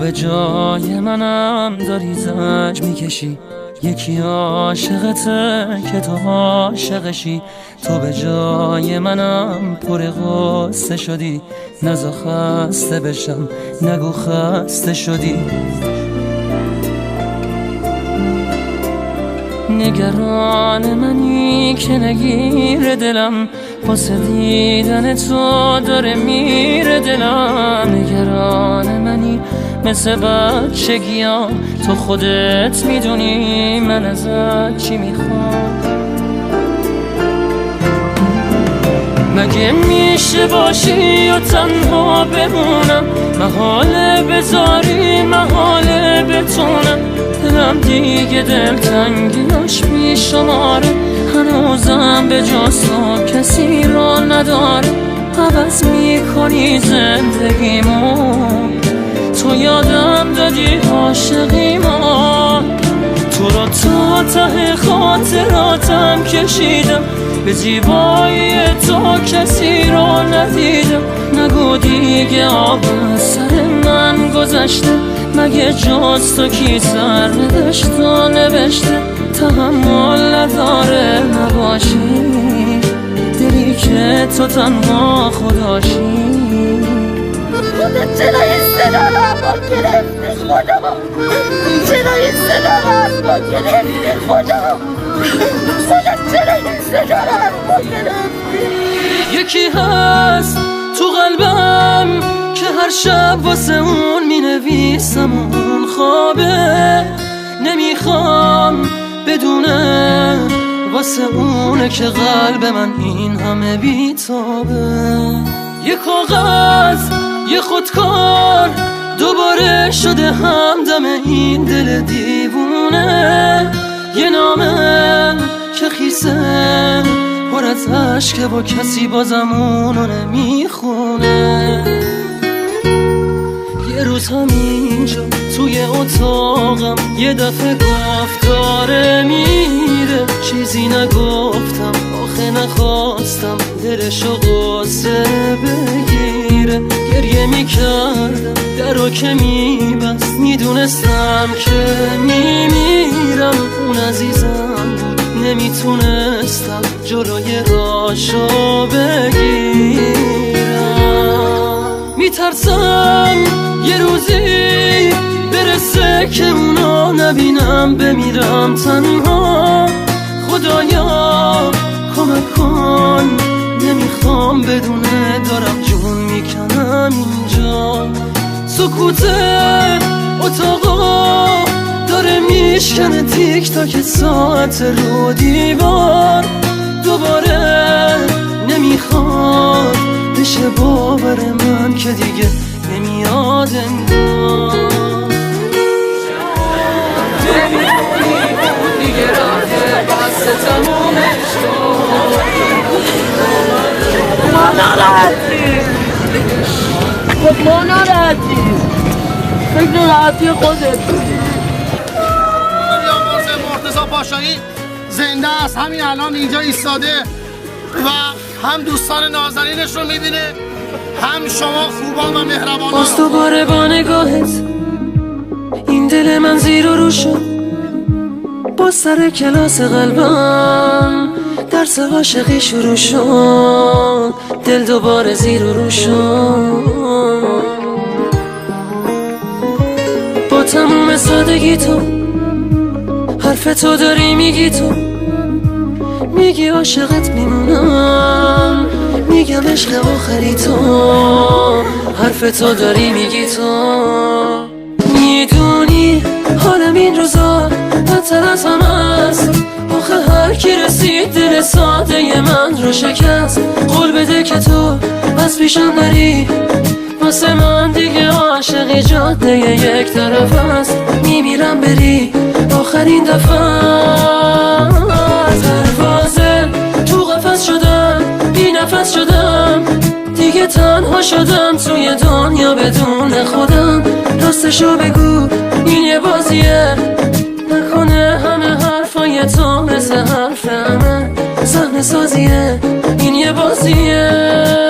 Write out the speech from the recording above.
به جای منم داری زج میکشی، یکی عاشقته که تو عاشقشی. تو به جای منم پر غصه شدی، نزا خسته بشم نگو خسته شدی. نگران منی که نگیر دلم، واسه دیدن تو داره میره دلم. نگران منی مثل بچگیام، تو خودت میدونی من ازت چی میخوام. مگه میشه باشی و تنها بمونم، محاله بذاری محاله بتونم. دلم دیگه دلتنگیاش میشماره، هنوزم به جز تو کسی را نداره. عوض میکنی زندگیمو، تو یادم دادی عاشقیمو. تو را تا ته خاطراتم کشیدم، به زیبایی تو کسی را ندیدم. نگو دیگه آب از سر من گذشته، مگه جز تو کی سر نوشت و نوشته. تحمل نداره نباشی، دلی که تو تنها خداشی. خودت چرا این صدا رو با گرفتی خدا؟ چرا این صدا رو با گرفتی خدا؟ خودت چرا این صدا رو با گرفتی؟ یکی هست تو قلبم که هر شب واسه اون مینویسم، اون خوابه نمیخوام بدونه، واسه اونه که قلب من این همه بیتابه. یه کاغذ یه خودکار دوباره شده همدم این دل دیوونه. یه نامه که خیسه پر از عشقه و کسی بازم اونو نمیخونه. یه روز همینجا توی اتاقم یه دفعه گفت داره میره، چیزی نگفتم آخه نخواستم دلشو قصه بگیره. گریه میکردم درو که میبست، میدونستم که میمیرم. اون عزیزم بود نمیتونستم جلوی راشو بگیرم. میترسم یه روزی برسه که اونو نبینم، بمیرم تنها. خدایا کمک کن، نمیخوام بدونه دارم جون میکنم اینجا. سکوت اتاقا داره میشکنه تیک تاک ساعت رو دیوار. دوباره نمیخواد بشه باور من که دیگه نمیاد انگار. دیگه رفته بس تمومش کن. ما ناراحتیم، خب ما ناراحتیم، فکر راحتی خودت. مرتضی پاشایی زنده است، همین الان اینجا ایستاده و هم دوستان نازنینش رو میبینه، هم شما خوبان و مهربانان. باز دوباره با نگاهت این دل من زیر و رو شد. با سر کلاس قلبم درس عاشقی شروع شد. دل دوباره زیر و رو شد. با تموم سادگی تو حرف تو داری میگی، تو میگی عاشقت میمونم، میگم عشق آخری تو. حرف تو داری میگی، تو میدونی حالم این روزا بدتر از همه است. آخه هر کی رسید دل ساده من رو شکست. قول بده که تو از پیشم نری، واسه من دیگه عاشقی جاده یک طرف است. میمیرم بری آخرین دفعه. دروازه تو قفس شدم، بی نفس شدم، دیگه تنها شدم توی دنیا بدون خودم. راستشو بگو این یه بازیه، نکنه همه حرفای تو مثل حرف همه صحنه سازیه. این یه بازیه.